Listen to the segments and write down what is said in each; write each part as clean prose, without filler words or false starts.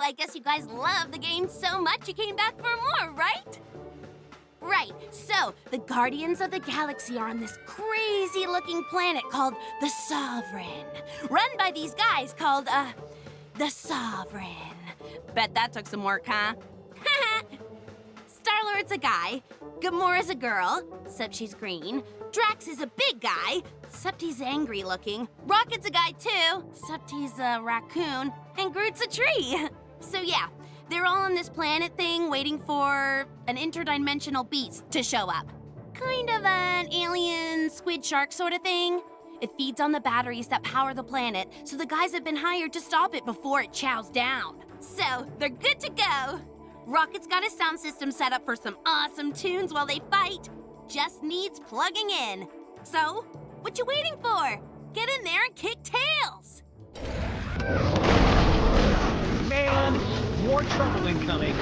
I guess you guys love the game so much you came back for more, right? Right, so the Guardians of the Galaxy are on this crazy-looking planet called the Sovereign, run by these guys called, the Sovereign. Bet that took some work, huh? Star-Lord's a guy, Gamora's a girl, except she's green, Drax is a big guy, except he's angry-looking, Rocket's a guy too, except he's a raccoon, and Groot's a tree. So yeah, they're all on this planet thing waiting for an interdimensional beast to show up. Kind of an alien squid shark sort of thing. It feeds on the batteries that power the planet, so the guys have been hired to stop it before it chows down. So, they're good to go. Rocket's got his sound system set up for some awesome tunes while they fight. Just needs plugging in. So, what you waiting for? Get in there and kick tails! Man, more trouble incoming.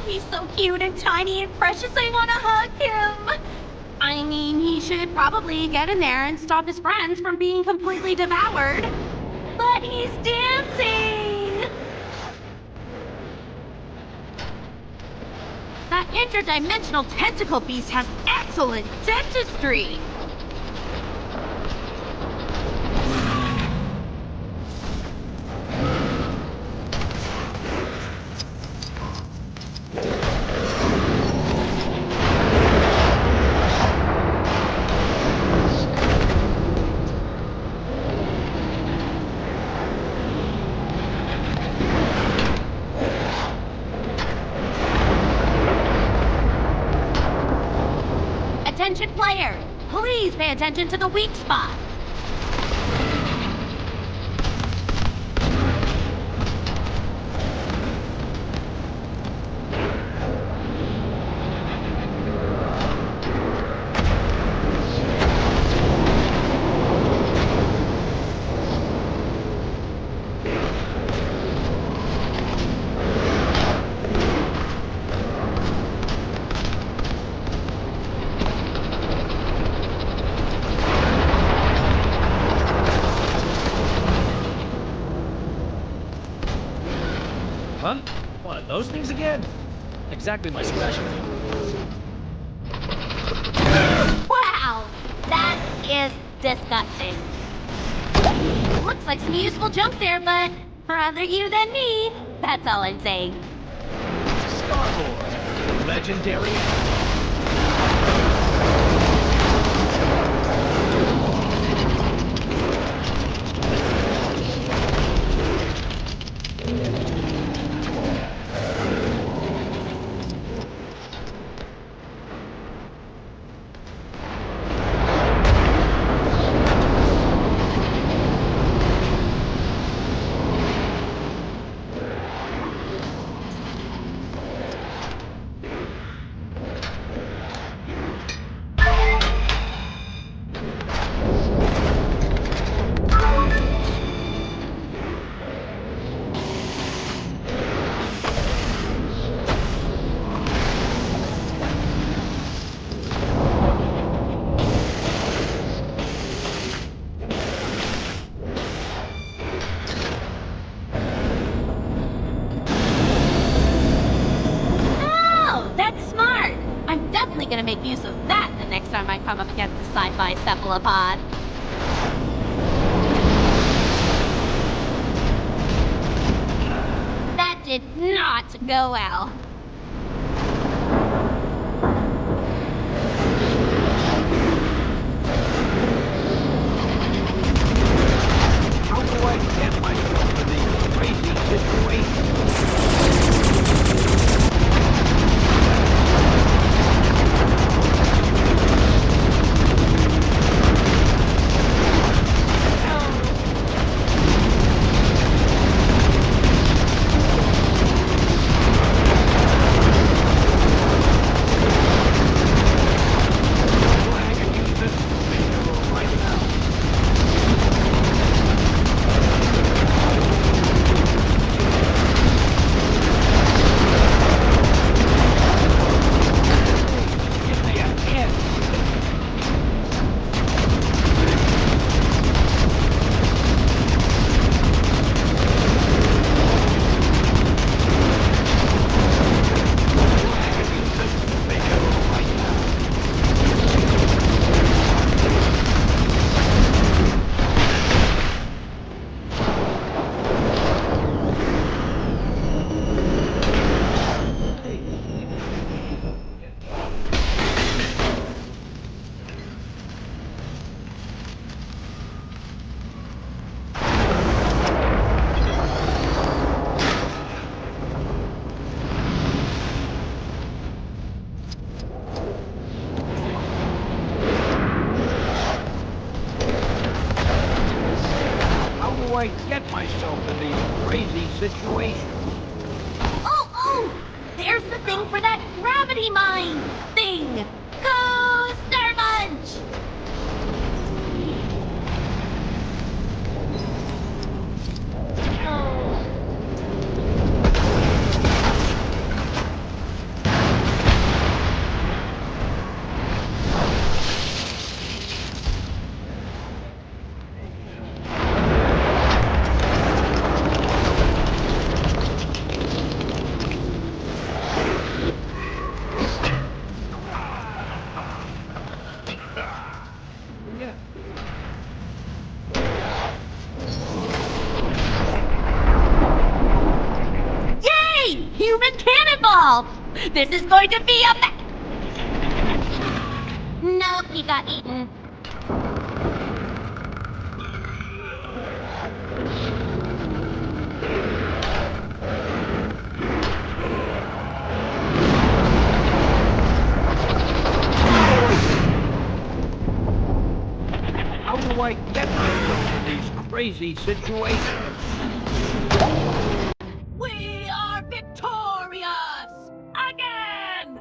He's so cute and tiny and precious, I want to hug him. I mean, he should probably get in there and stop his friends from being completely devoured. But he's dancing! That interdimensional tentacle beast has excellent dentistry! Attention player, please pay attention to the weak spot. Huh? One of those things again? Exactly my specialty. Wow, that is disgusting. Looks like some useful junk there, but rather you than me. That's all I'm saying. Starboard, legendary. Gonna make use of that the next time I come up against the sci-fi cephalopod. That did not go well. How do I get myself to these crazy situations? I get myself in these crazy situations? Oh! There's the thing for that gravity mine thing! Go, Star Munch! Oh. Yay! Human cannonball! This is going to be a Nope, he got eaten. How do I get myself in these crazy situations? We are victorious! Again!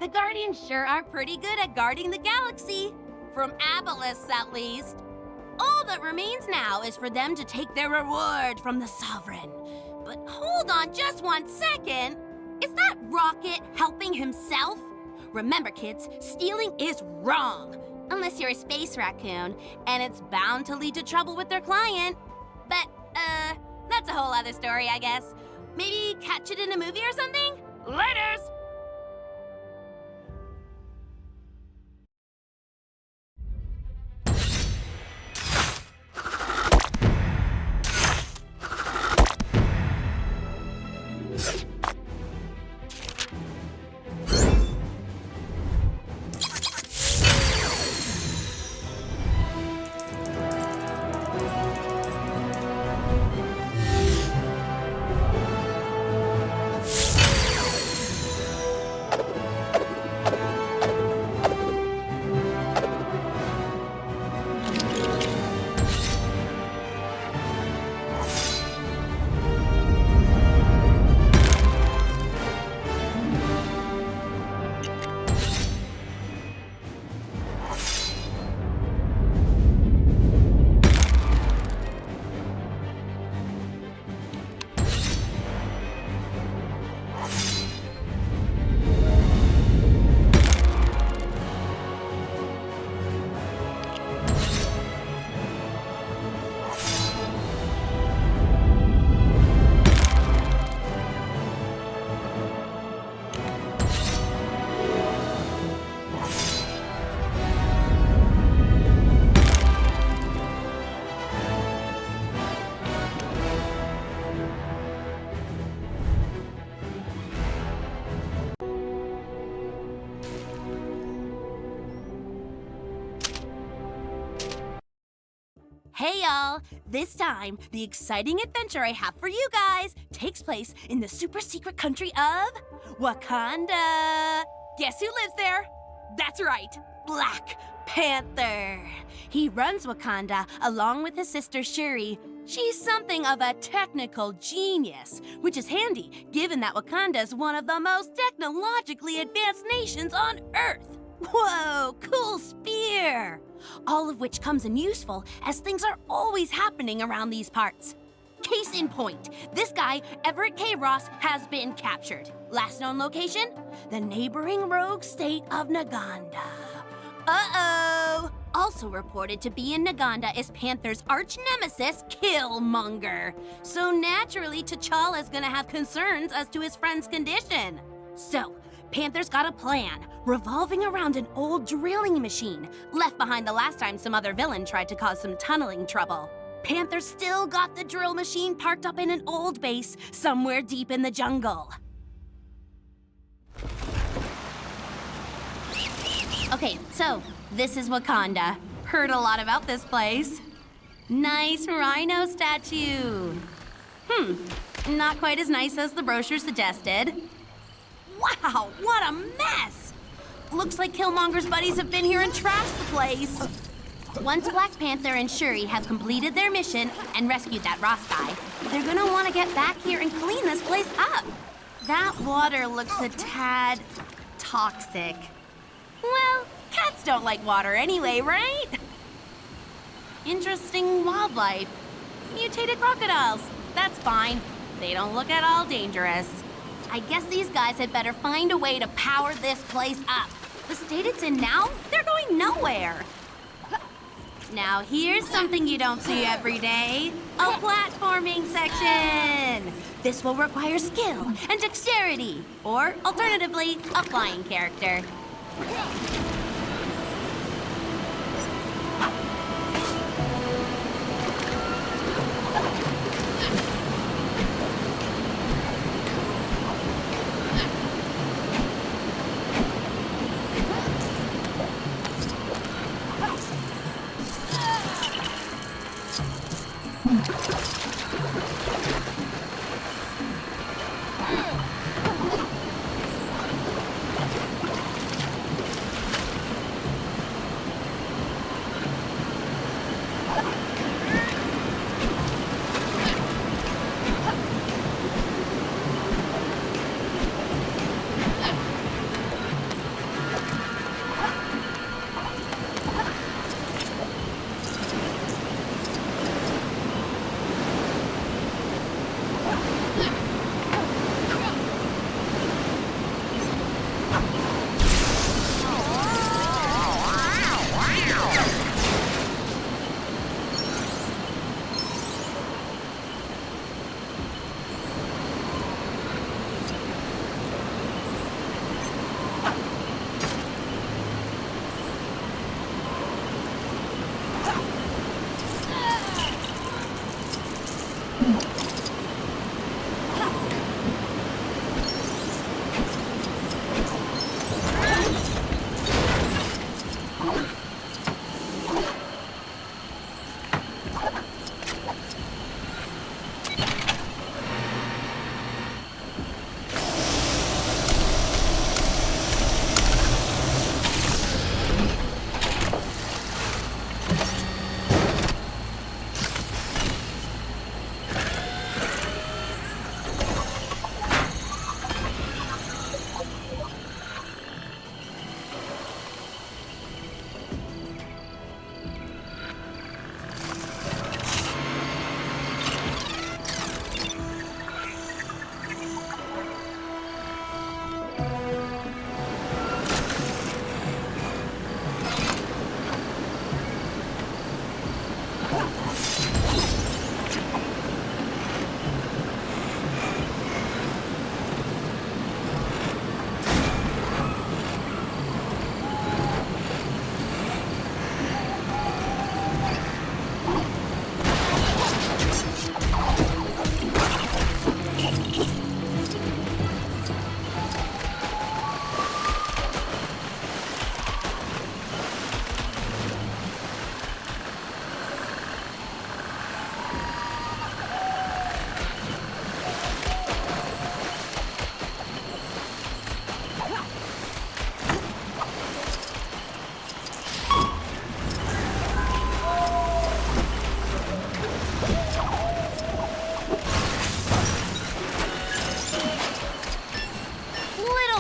The Guardians sure are pretty good at guarding the galaxy. From Abelisks, at least. All that remains now is for them to take their reward from the Sovereign. But hold on just 1 second. Is that Rocket helping himself? Remember, kids, stealing is wrong. Unless you're a space raccoon, and it's bound to lead to trouble with their client. But, that's a whole other story, I guess. Maybe catch it in a movie or something? Laters! Hey y'all! This time, the exciting adventure I have for you guys takes place in the super secret country of Wakanda. Guess who lives there? That's right, Black Panther. He runs Wakanda along with his sister Shuri. She's something of a technical genius, which is handy given that Wakanda is one of the most technologically advanced nations on Earth. Whoa, cool spear! All of which comes in useful as things are always happening around these parts. Case in point, this guy, Everett K. Ross, has been captured. Last known location? The neighboring rogue state of Naganda. Uh-oh! Also reported to be in Naganda is Panther's arch-nemesis, Killmonger. So naturally, T'Challa's gonna have concerns as to his friend's condition. So, Panther's got a plan, revolving around an old drilling machine, left behind the last time some other villain tried to cause some tunneling trouble. Panther's still got the drill machine parked up in an old base somewhere deep in the jungle. Okay, so this is Wakanda. Heard a lot about this place. Nice rhino statue. Not quite as nice as the brochure suggested. Wow, what a mess! Looks like Killmonger's buddies have been here and trashed the place. Once Black Panther and Shuri have completed their mission and rescued that Ross guy, they're gonna want to get back here and clean this place up. That water looks a tad toxic. Well, cats don't like water anyway, right? Interesting wildlife. Mutated crocodiles. That's fine. They don't look at all dangerous. I guess these guys had better find a way to power this place up. The state it's in now, they're going nowhere. Now here's something you don't see every day. A platforming section. This will require skill and dexterity, or alternatively, a flying character.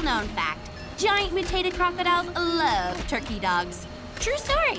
Known fact, giant mutated crocodiles love turkey dogs. True story.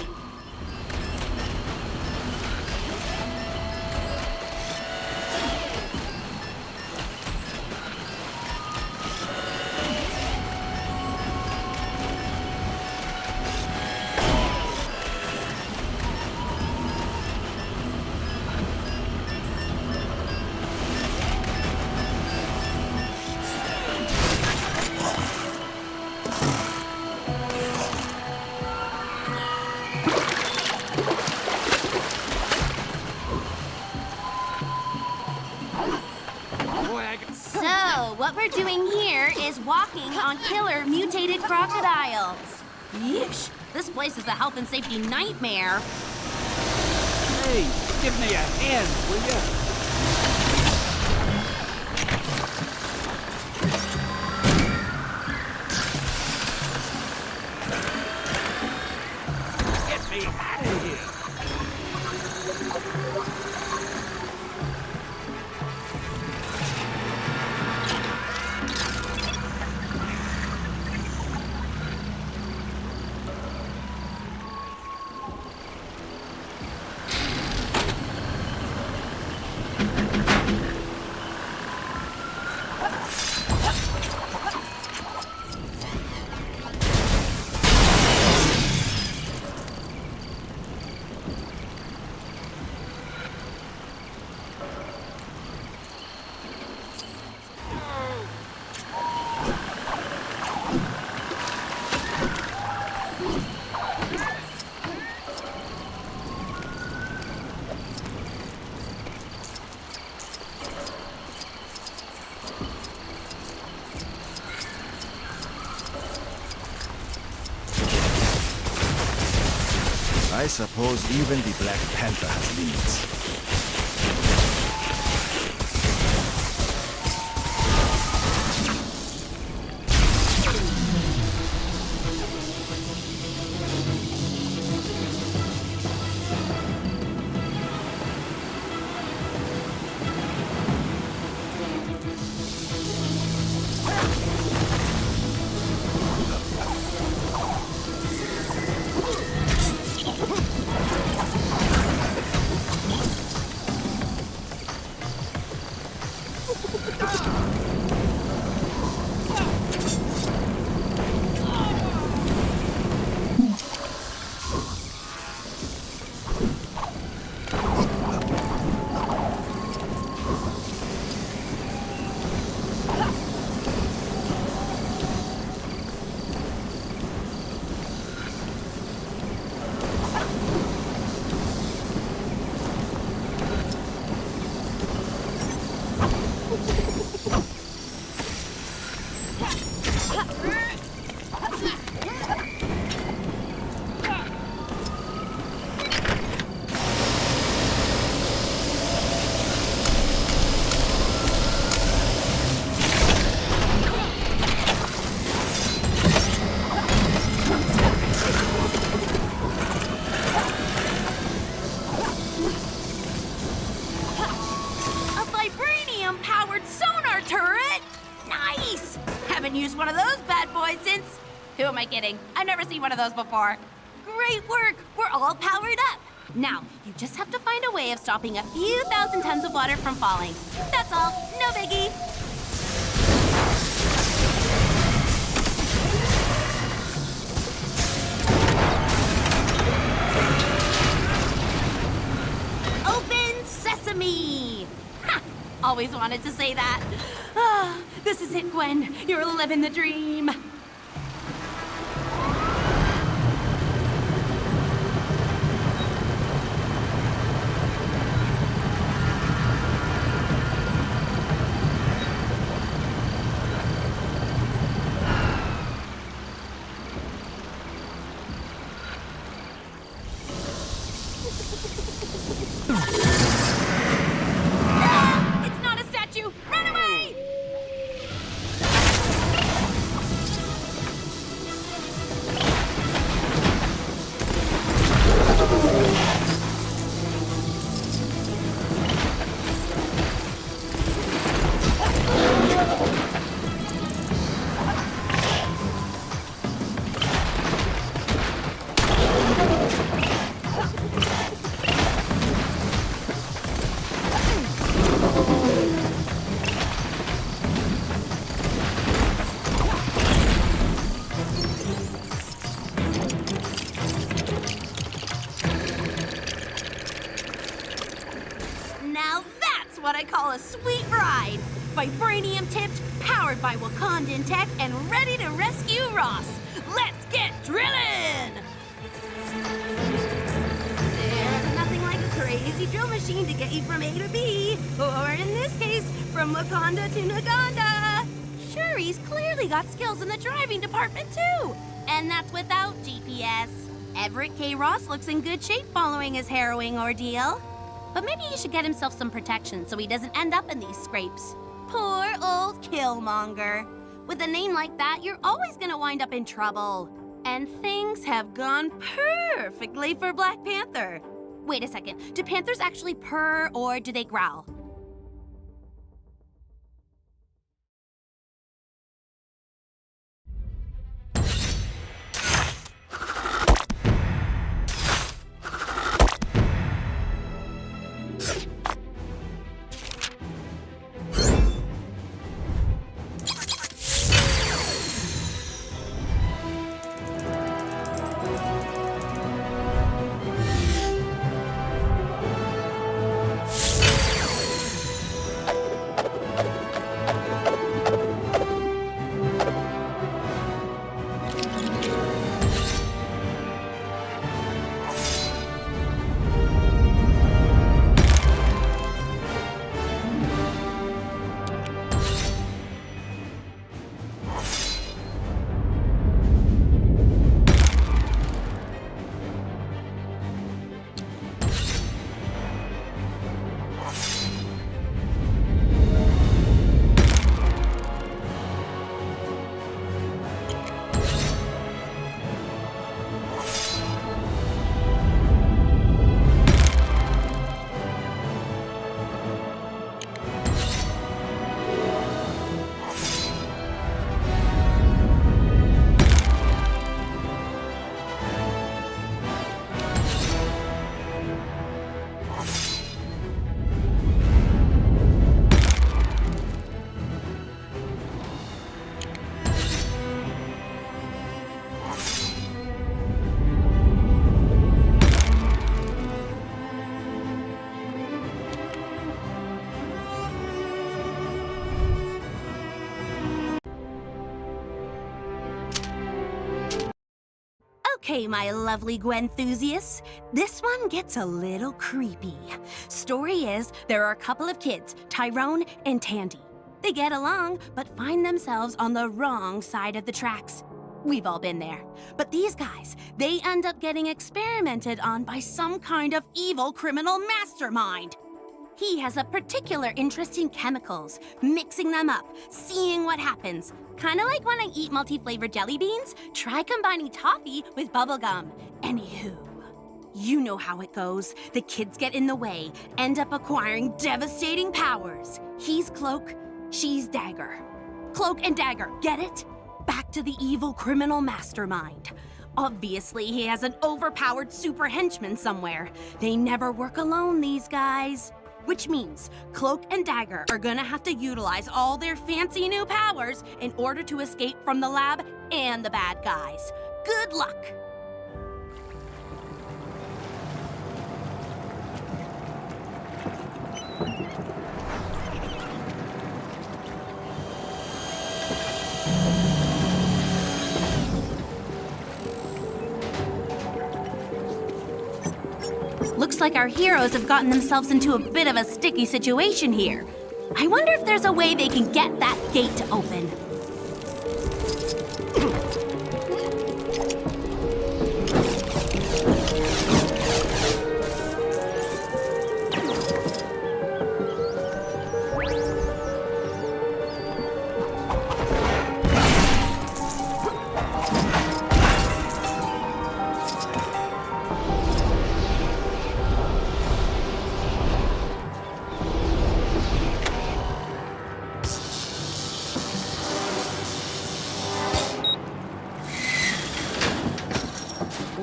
What we're doing here is walking on killer mutated crocodiles. Yeesh, this place is a health and safety nightmare. Hey, give me a hand, will ya? Get me out of here! I suppose even the Black Panther has limits. Used one of those bad boys since... Who am I kidding? I've never seen one of those before. Great work! We're all powered up. Now, you just have to find a way of stopping a few thousand tons of water from falling. That's all. No biggie. Open sesame! Ha! Always wanted to say that. Ah, this is it, Gwen. You're living the dream. What I call a sweet ride. Vibranium tipped, powered by Wakandan tech, and ready to rescue Ross. Let's get drilling! There's nothing like a crazy drill machine to get you from A to B, or in this case, from Wakanda to Naganda. Sure, he's clearly got skills in the driving department too, and that's without GPS. Everett K. Ross looks in good shape following his harrowing ordeal. But maybe he should get himself some protection so he doesn't end up in these scrapes. Poor old Killmonger. With a name like that, you're always gonna wind up in trouble. And things have gone perfectly for Black Panther. Wait a second. Do panthers actually purr or do they growl? Okay, my lovely Gwenthusiasts, this one gets a little creepy. Story is, there are a couple of kids, Tyrone and Tandy. They get along, but find themselves on the wrong side of the tracks. We've all been there. But these guys, they end up getting experimented on by some kind of evil criminal mastermind. He has a particular interest in chemicals, mixing them up, seeing what happens. Kinda like when I eat multi-flavored jelly beans, try combining toffee with bubblegum. Anywho, you know how it goes. The kids get in the way, end up acquiring devastating powers. He's Cloak, she's Dagger. Cloak and Dagger, get it? Back to the evil criminal mastermind. Obviously, he has an overpowered super henchman somewhere. They never work alone, these guys. Which means Cloak and Dagger are gonna have to utilize all their fancy new powers in order to escape from the lab and the bad guys. Good luck! Looks like our heroes have gotten themselves into a bit of a sticky situation here. I wonder if there's a way they can get that gate to open.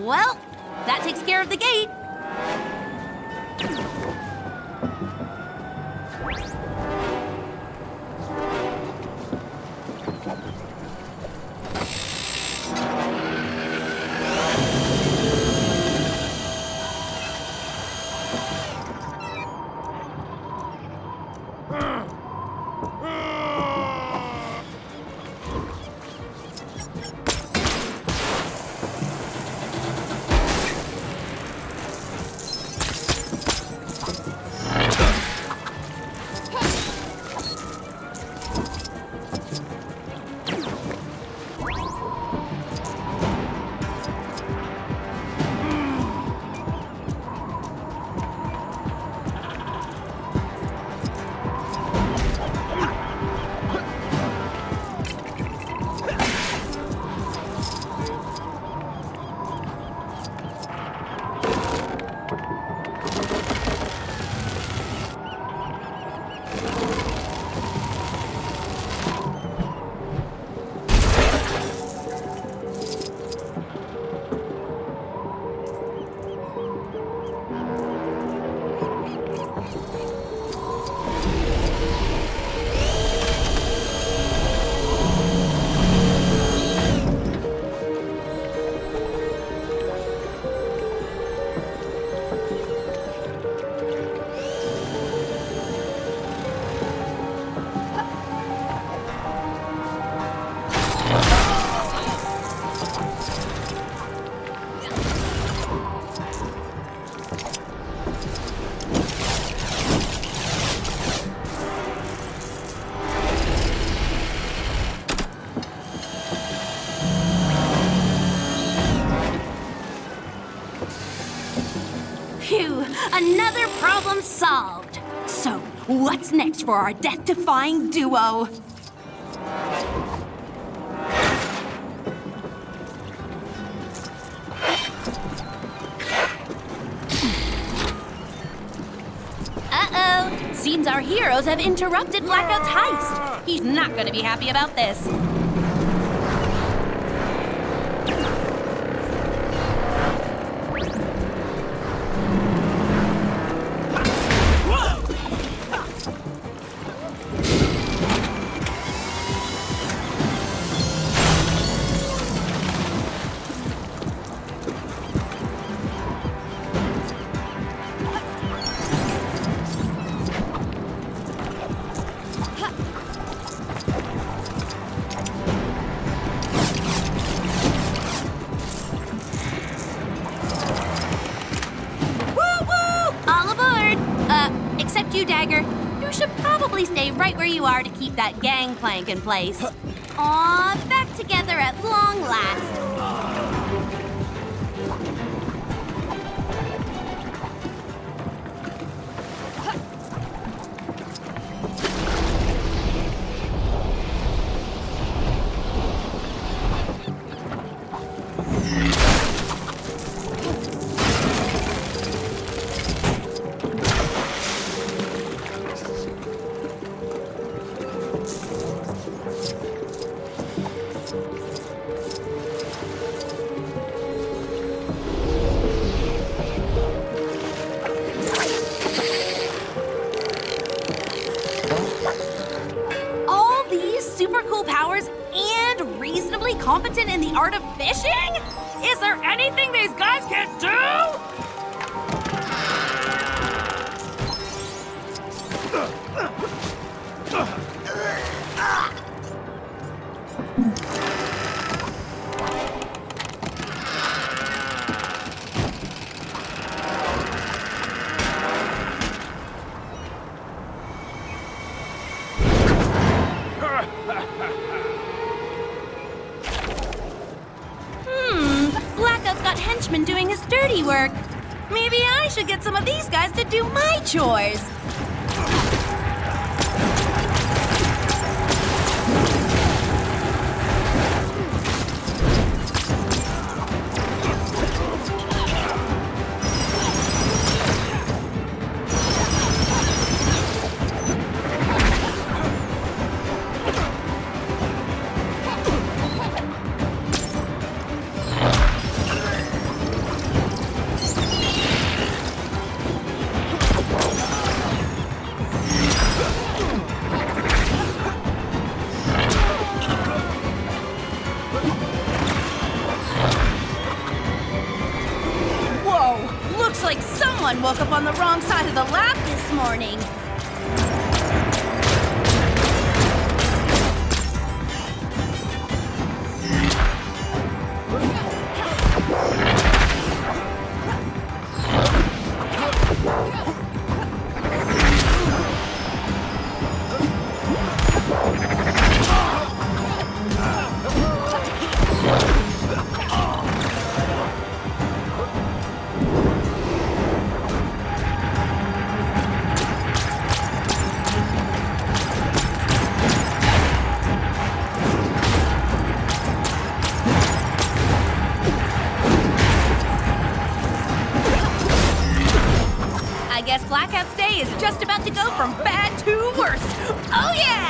Well, that takes care of the gate. Problem solved. So, what's next for our death-defying duo? Uh-oh. Seems our heroes have interrupted Blackout's heist. He's not gonna be happy about this. Except you, Dagger. You should probably stay right where you are to keep that gangplank in place. Aw, back together at long last. Competent in the art of fishing? Is there anything these guys can't do? Henchmen doing his dirty work. Maybe I should get some of these guys to do my chores. Like someone woke up on the wrong side of the lab this morning. I guess Blackout's day is just about to go from bad to worse. Oh yeah!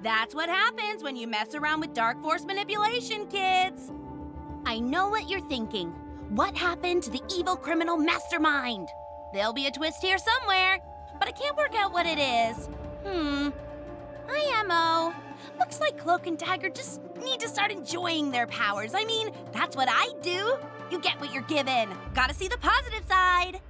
That's what happens when you mess around with dark force manipulation, kids. I know what you're thinking. What happened to the evil criminal mastermind? There'll be a twist here somewhere, but I can't work out what it is. IMO. Looks like Cloak and Dagger just need to start enjoying their powers. I mean, that's what I do. You get what you're given. Gotta see the positive side.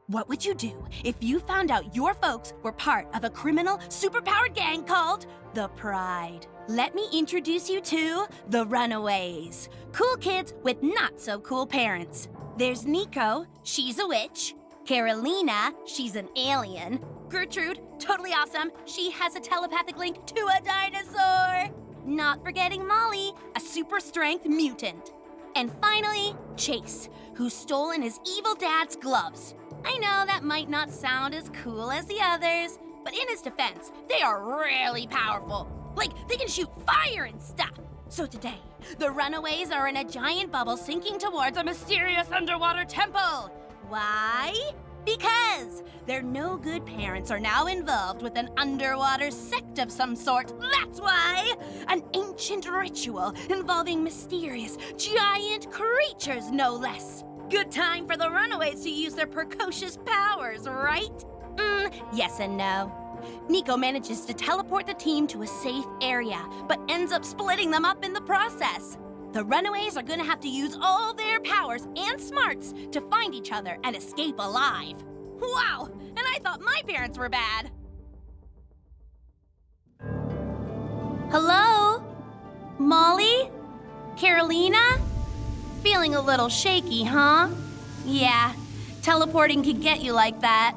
What would you do if you found out your folks were part of a criminal, superpowered gang called the Pride? Let me introduce you to the Runaways. Cool kids with not-so-cool parents. There's Nico, she's a witch. Carolina, she's an alien. Gertrude, totally awesome. She has a telepathic link to a dinosaur. Not forgetting Molly, a super-strength mutant. And finally, Chase, who's stolen his evil dad's gloves. I know that might not sound as cool as the others, but in his defense, they are really powerful. Like, they can shoot fire and stuff. So today, the Runaways are in a giant bubble sinking towards a mysterious underwater temple. Why? Because their no-good parents are now involved with an underwater sect of some sort. That's why! An ancient ritual involving mysterious, giant creatures, no less. Good time for the Runaways to use their precocious powers, right? Yes and no. Nico manages to teleport the team to a safe area, but ends up splitting them up in the process. The Runaways are gonna have to use all their powers and smarts to find each other and escape alive. Wow! And I thought my parents were bad. Hello? Molly? Carolina? Feeling a little shaky, huh? Yeah, teleporting can get you like that.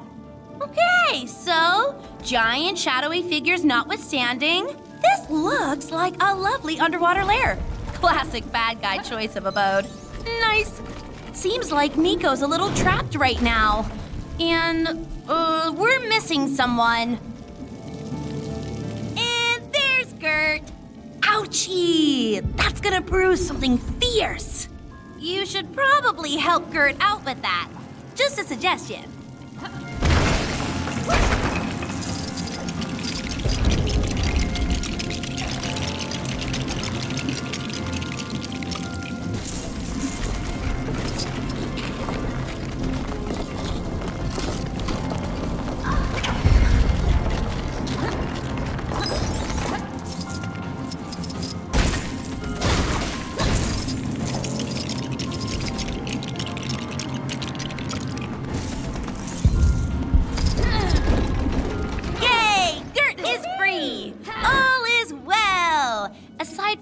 Okay, so, giant shadowy figures notwithstanding, this looks like a lovely underwater lair. Classic bad guy choice of abode. Nice. Seems like Nico's a little trapped right now. And, we're missing someone. And there's Gert. Ouchie! That's gonna bruise something fierce. You should probably help Gert out with that. Just a suggestion.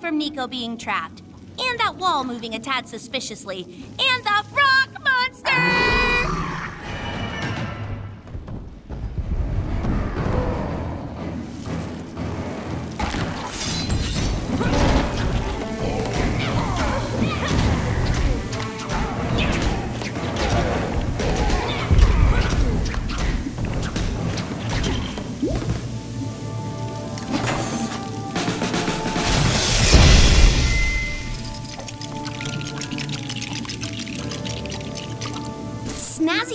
From Nico being trapped, and that wall moving a tad suspiciously, and the rock monster!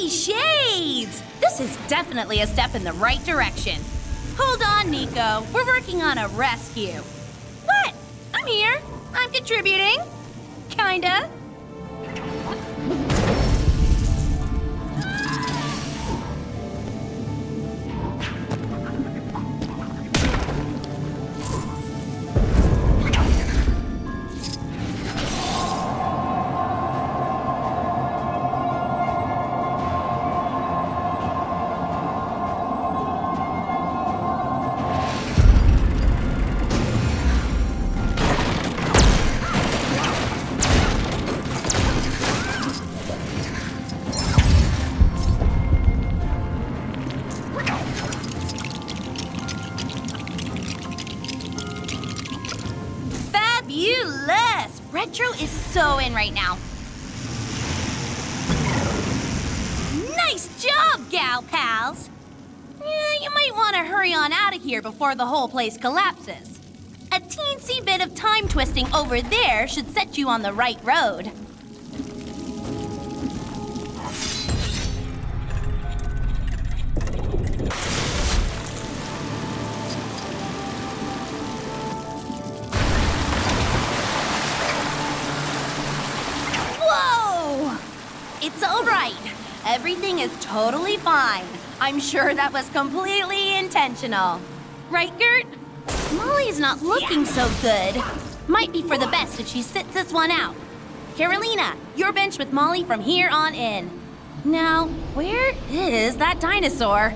Pretty shades! This is definitely a step in the right direction. Hold on, Nico. We're working on a rescue. What? I'm here. I'm contributing. Kinda. Retro is so in right now. Nice job, gal pals! Yeah, you might want to hurry on out of here before the whole place collapses. A teensy bit of time twisting over there should set you on the right road. It's all right. Everything is totally fine. I'm sure that was completely intentional. Right, Gert? Molly's not looking so good. Might be for the best if she sits this one out. Carolina, you're benched with Molly from here on in. Now, where is that dinosaur?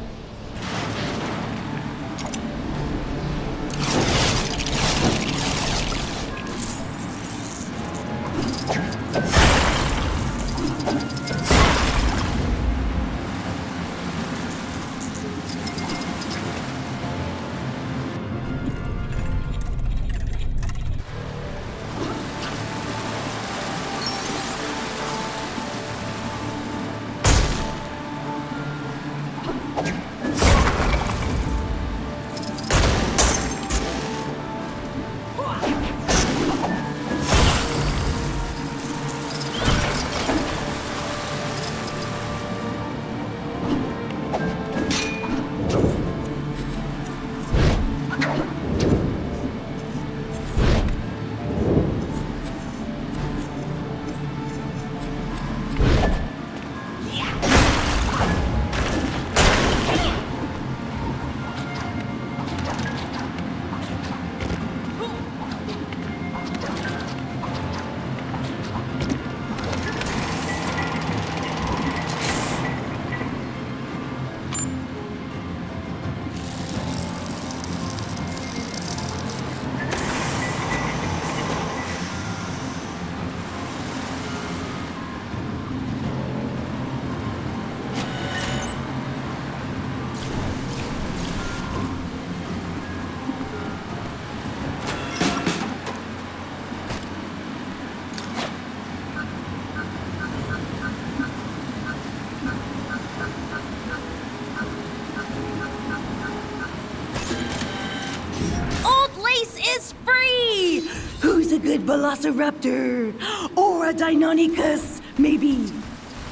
good velociraptor. Or a Deinonychus, maybe.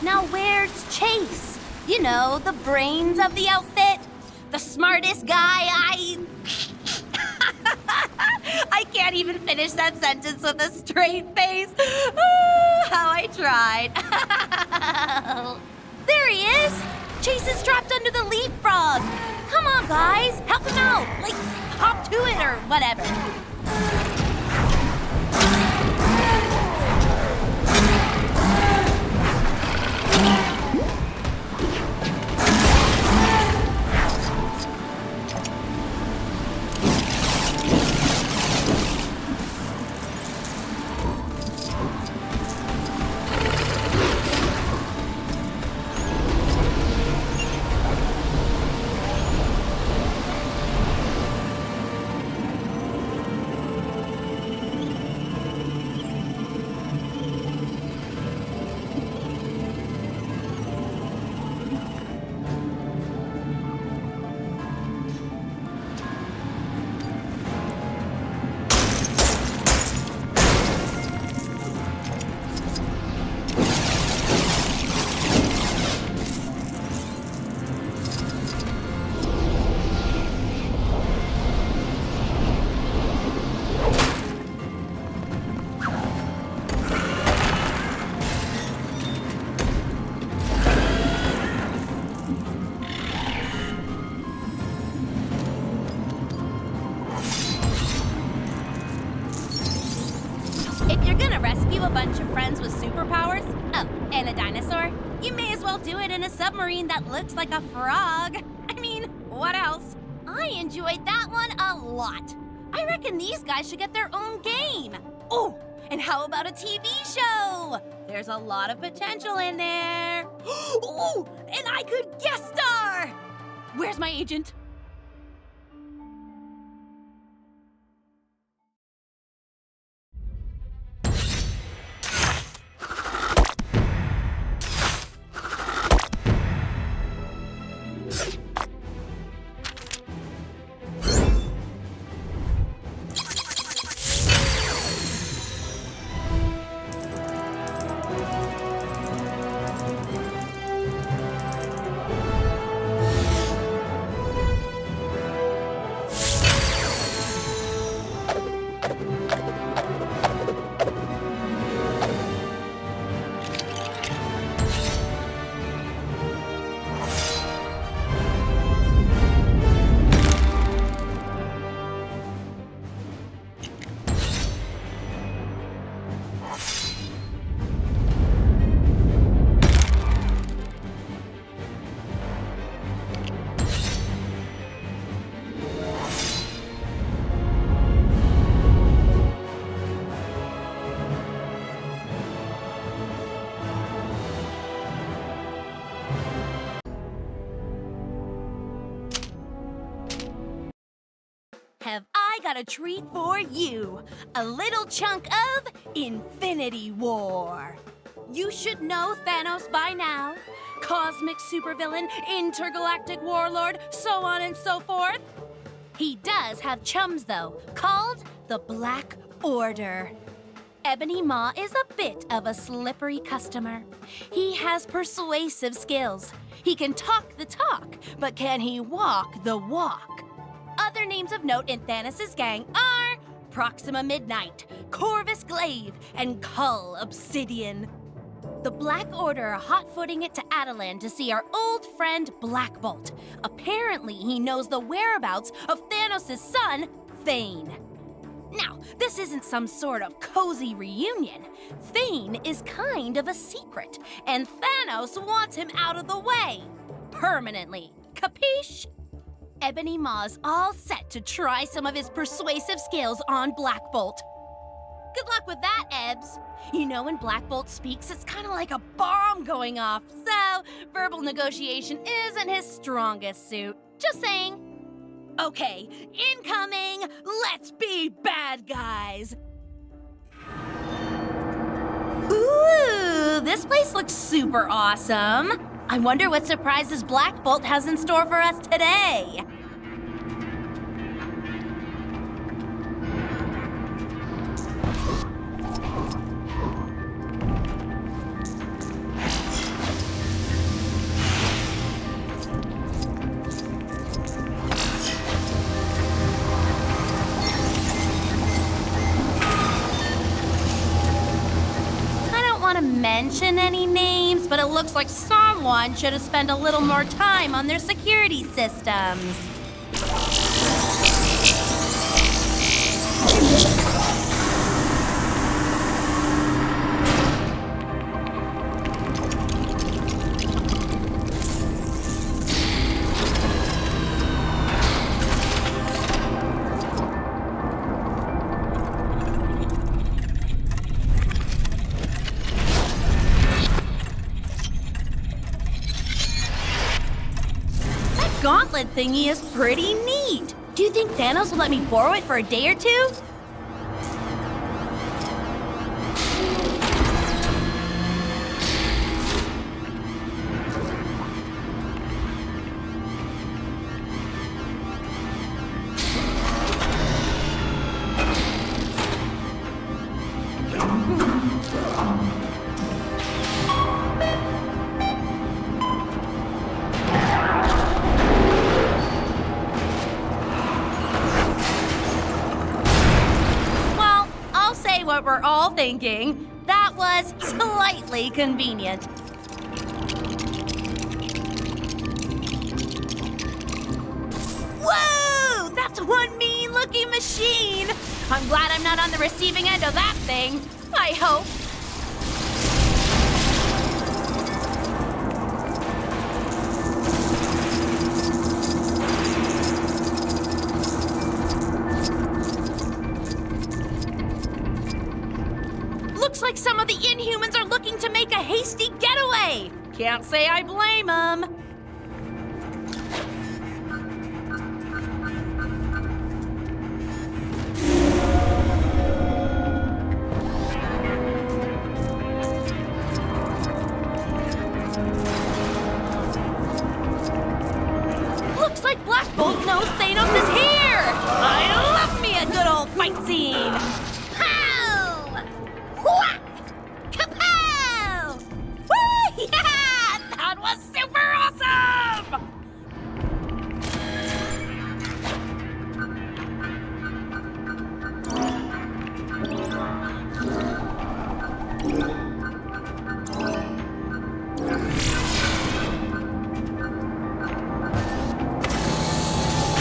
Now where's Chase? You know, the brains of the outfit. The smartest guy I can't even finish that sentence with a straight face. How I tried. There he is. Chase is trapped under the leapfrog. Come on, guys. Help him out. Like, hop to it or whatever. a submarine that looks like a frog. I mean, what else? I enjoyed that one a lot. I reckon these guys should get their own game. Oh, and how about a TV show? There's a lot of potential in there. Oh, and I could guest star. Where's my agent? Have I got a treat for you? A little chunk of Infinity War. You should know Thanos by now. Cosmic supervillain, intergalactic warlord, so on and so forth. He does have chums, though, called the Black Order. Ebony Maw is a bit of a slippery customer. He has persuasive skills. He can talk the talk, but can he walk the walk? Other names of note in Thanos' gang are Proxima Midnight, Corvus Glaive, and Cull Obsidian. The Black Order are hot-footing it to Adelan to see our old friend Black Bolt. Apparently, he knows the whereabouts of Thanos' son, Thane. Now, this isn't some sort of cozy reunion. Thane is kind of a secret, and Thanos wants him out of the way. Permanently. Capiche? Ebony Maw's all set to try some of his persuasive skills on Black Bolt. Good luck with that, Ebbs. You know, when Black Bolt speaks, it's kind of like a bomb going off, so verbal negotiation isn't his strongest suit. Just saying. Okay, incoming! Let's be bad guys! Ooh, this place looks super awesome. I wonder what surprises Black Bolt has in store for us today. Mention any names, but it looks like someone should have spent a little more time on their security systems. Gauntlet thingy is pretty neat. Do you think Thanos will let me borrow it for a day or two? What we're all thinking. That was slightly convenient. Whoa! That's one mean-looking machine! I'm glad I'm not on the receiving end of that thing. I hope. like some of the Inhumans are looking to make a hasty getaway. Can't say I blame them. Looks like Black Bolt knows Thanos is here! I love me a good old fight scene! Pow! Whack! Kapow! Woo! Yeah! That was super awesome!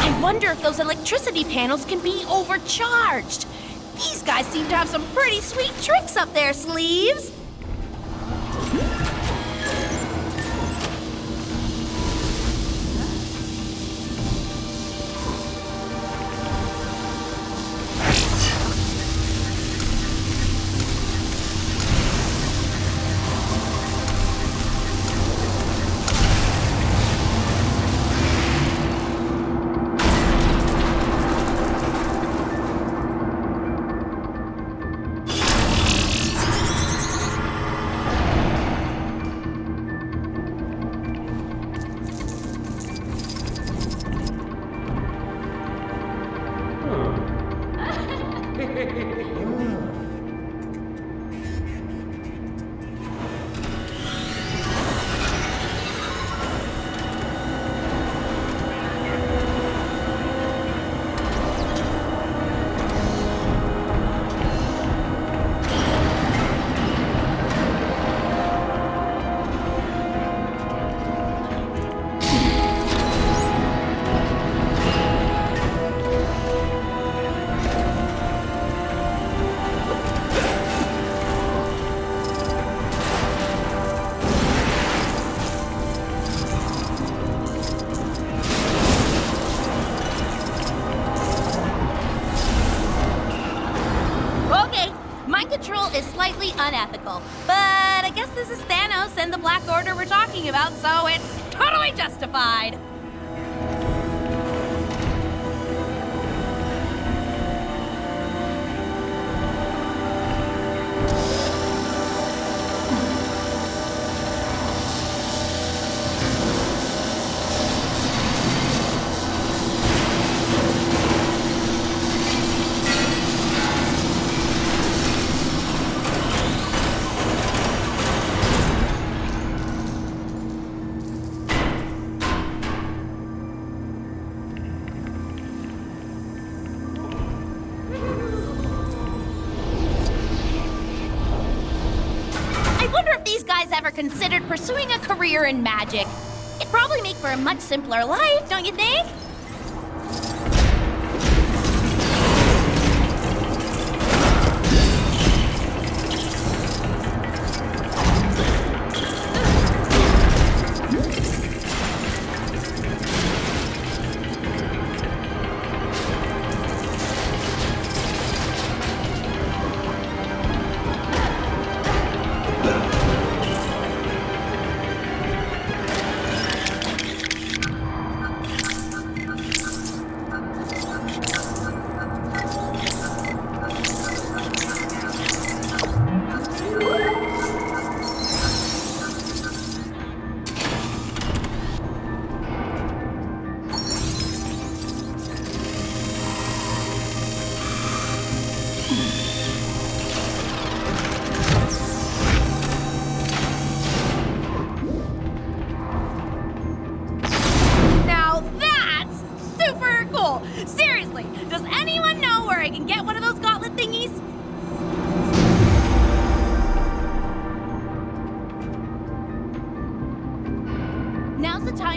I wonder if those electricity panels can be overcharged. These guys seem to have some pretty sweet tricks up their sleeves. Unethical, but I guess this is Thanos and the Black Order we're talking about, so it's totally justified. Ever considered pursuing a career in magic? It'd probably make for a much simpler life, don't you think?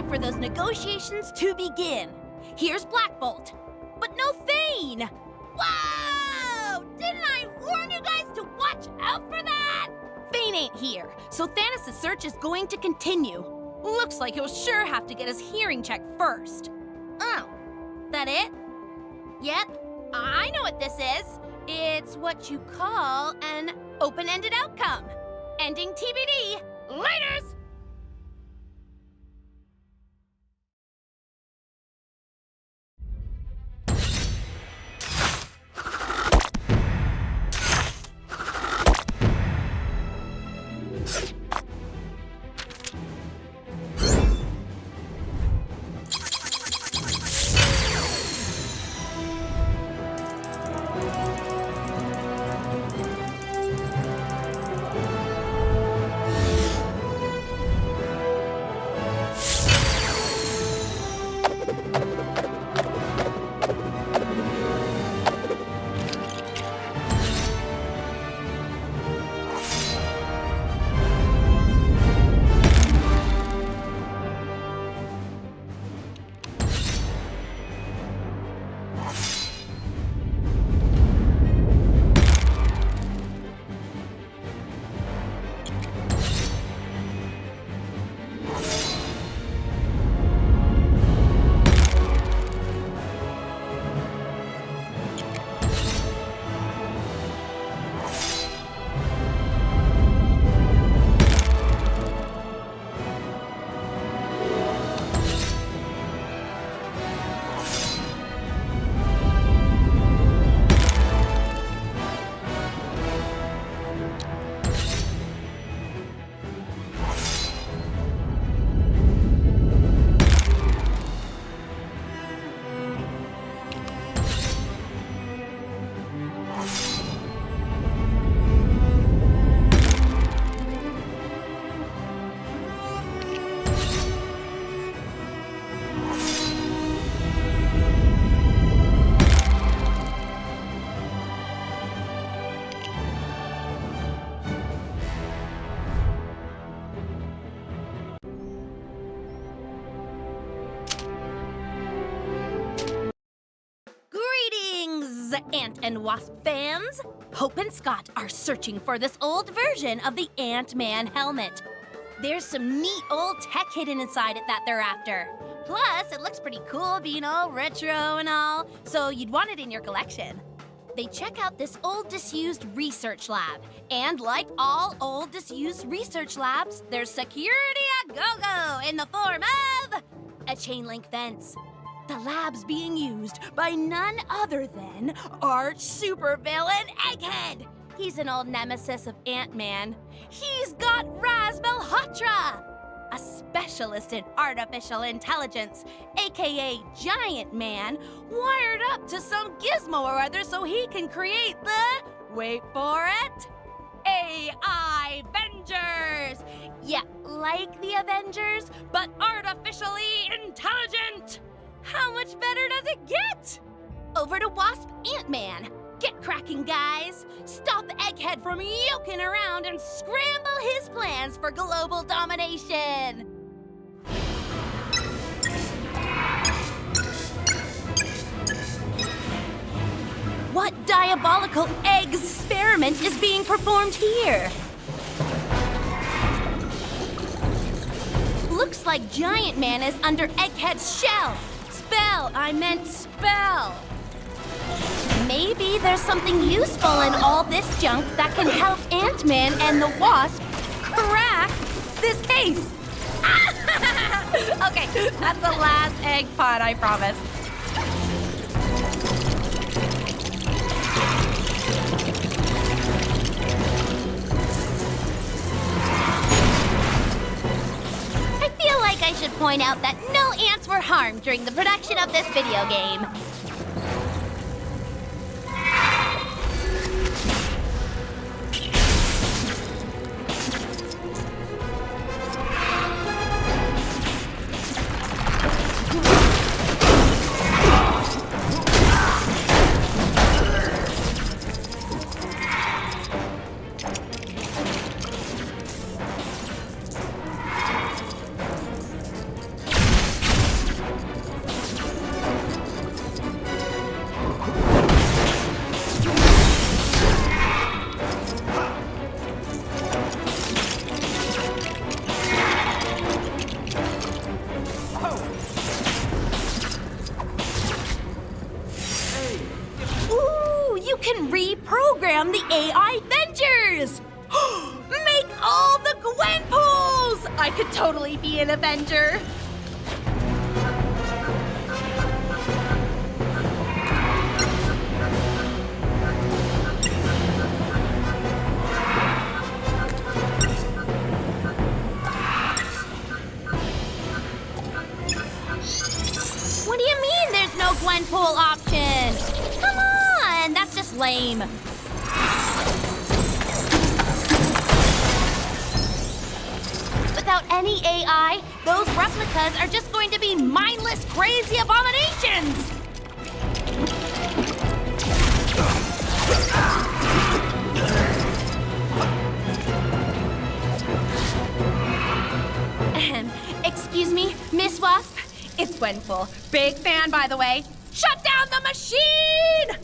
For those negotiations to begin. Here's Black Bolt, but no Thane! Whoa! Didn't I warn you guys to watch out for that? Thane ain't here, so Thanos' search is going to continue. Looks like he'll sure have to get his hearing checked first. Oh, that it? Yep, I know what this is. It's what you call an Open-ended outcome. Ending TBD. Laters! Ant and Wasp fans! Hope and Scott are searching for this old version of the Ant-Man helmet. There's some neat old tech hidden inside it that they're after. Plus, it looks pretty cool being all retro and all, so you'd want it in your collection. They check out this old disused research lab, and like all old disused research labs, there's security a go-go in the form of a chain link fence. The lab's being used by none other than arch supervillain Egghead. He's an old nemesis of Ant-Man. He's got Raz Malhotra, a specialist in artificial intelligence, aka Giant Man, wired up to some gizmo or other so he can create the, wait for it, AI Avengers. Yeah, like the Avengers, but artificially intelligent. How much better does it get? Over to Wasp Ant-Man. Get cracking, guys. Stop Egghead from yoking around and scramble his plans for global domination. What diabolical experiment is being performed here? Looks like Giant Man is under Egghead's shell. I meant spell. Maybe there's something useful in all this junk that can help Ant-Man and the Wasp crack this case. Okay, that's the last egg pod, I promise. I should point out that no ants were harmed during the production of this video game. The AI Avengers! Make all the Gwenpools! I could totally be an Avenger. What do you mean there's no Gwenpool option? Come on, that's just lame. Without any AI, those replicas are just going to be mindless, crazy abominations! Excuse me, Miss Wasp? It's Gwenpool. Big fan, by the way. Shut down the machine!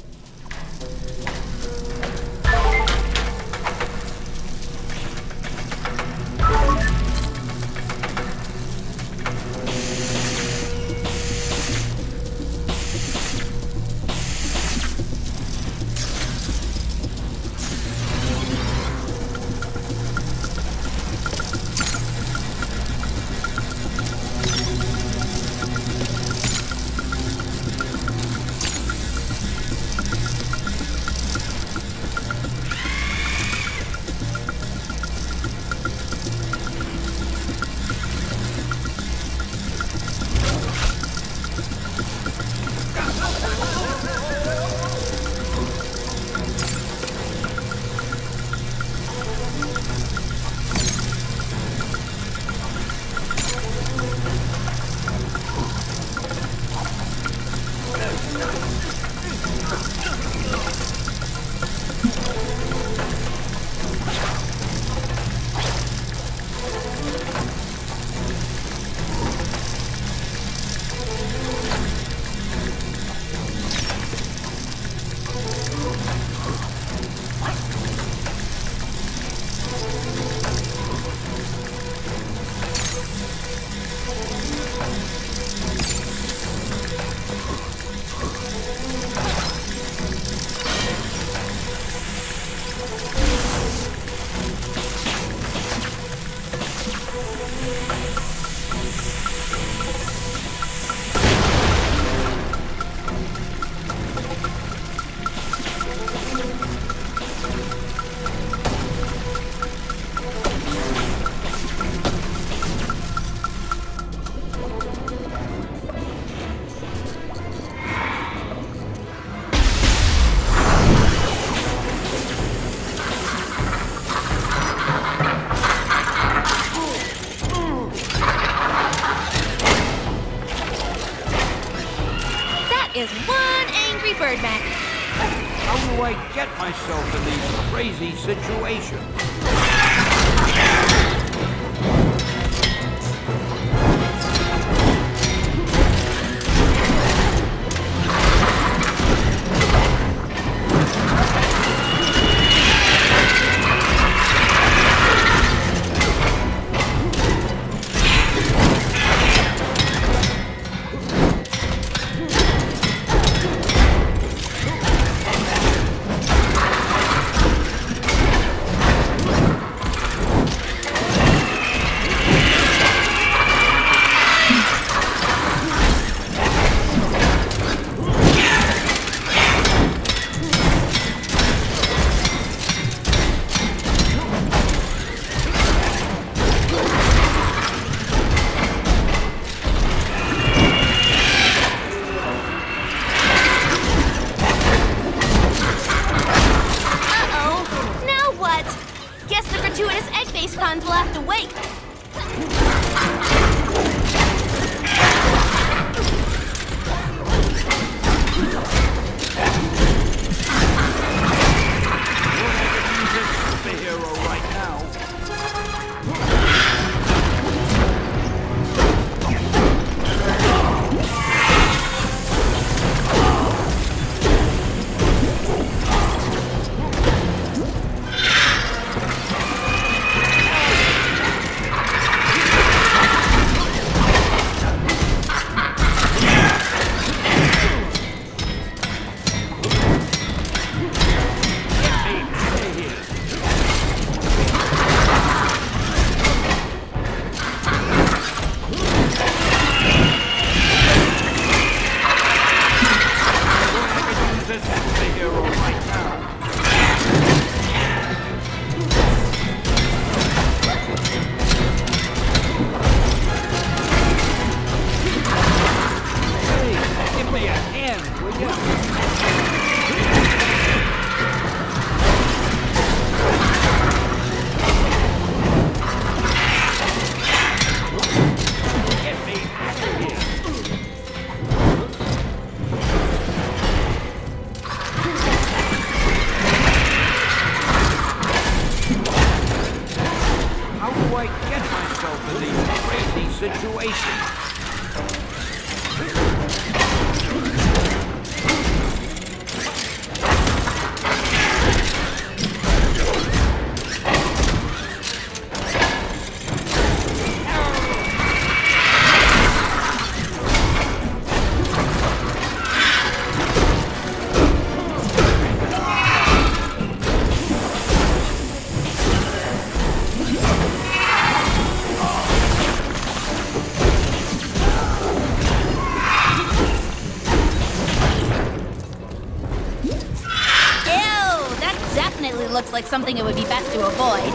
Is one angry birdman. How do I get myself in these crazy situations? looks like something it would be best to avoid.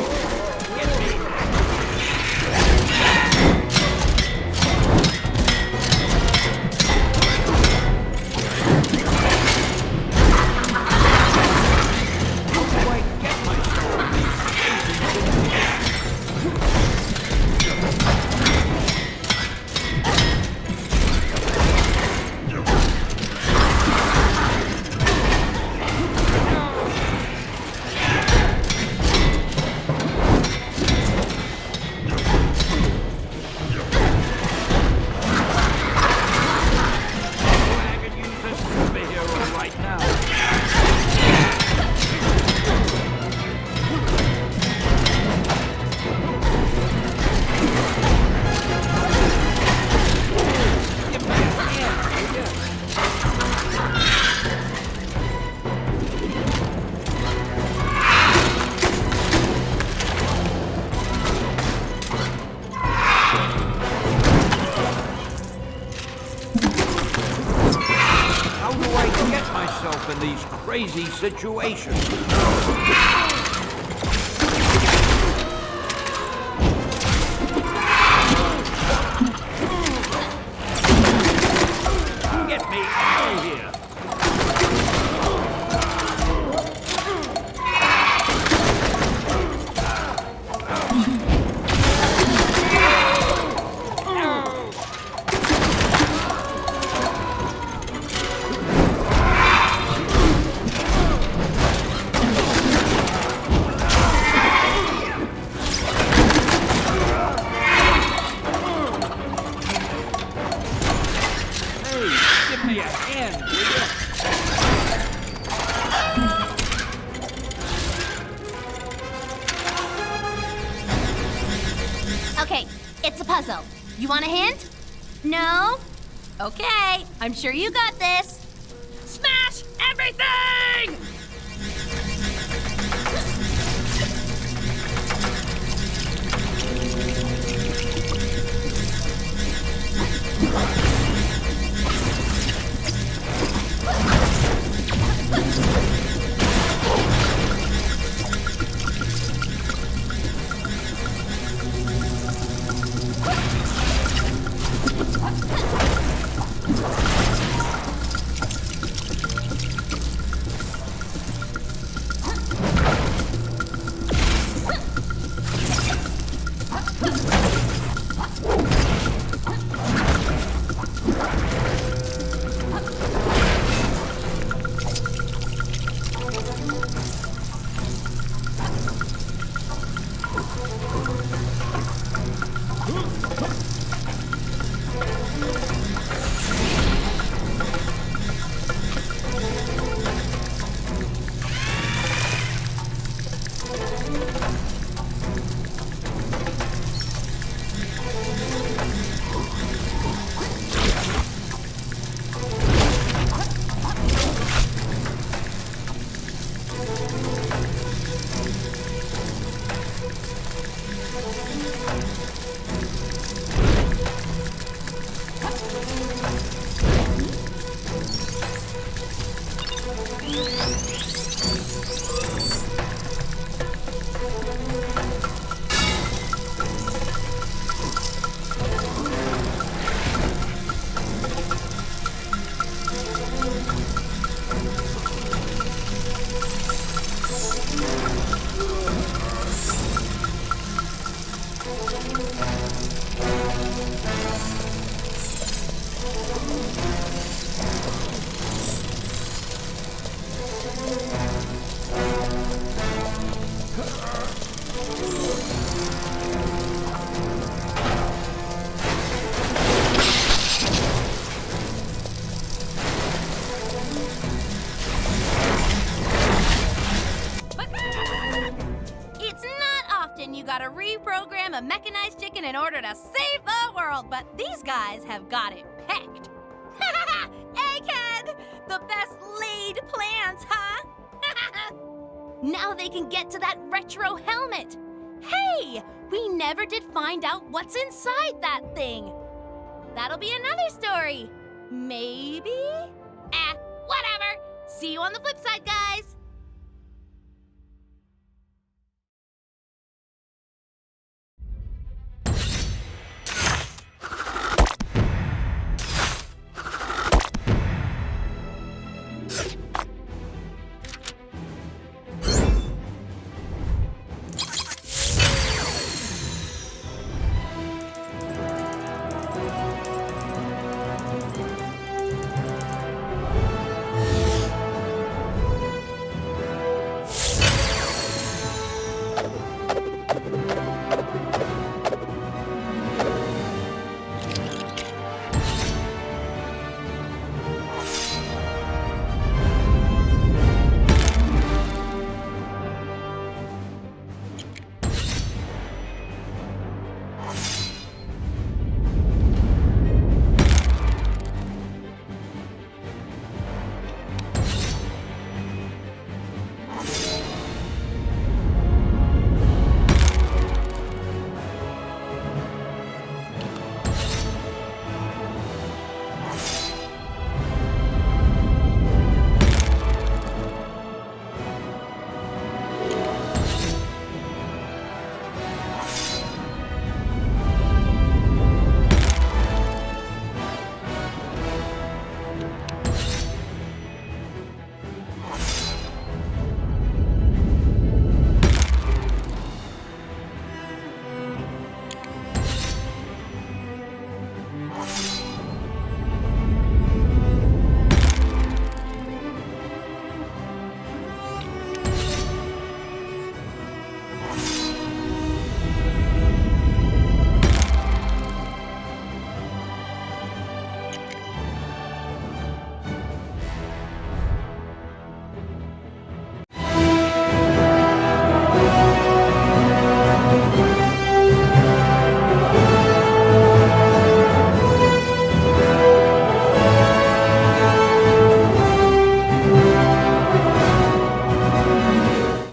In these crazy situations. Get me out of here! Give me a hand, will you? Okay, it's a puzzle. You want a hint? No? Okay, I'm sure you got this. Smash everything! You gotta reprogram a mechanized chicken in order to save the world, but these guys have got it pegged. Egghead! The best laid plans, huh? Now they can get to that retro helmet. Hey, we never did find out what's inside that thing. That'll be another story. Maybe? Whatever. See you on the flip side, guys.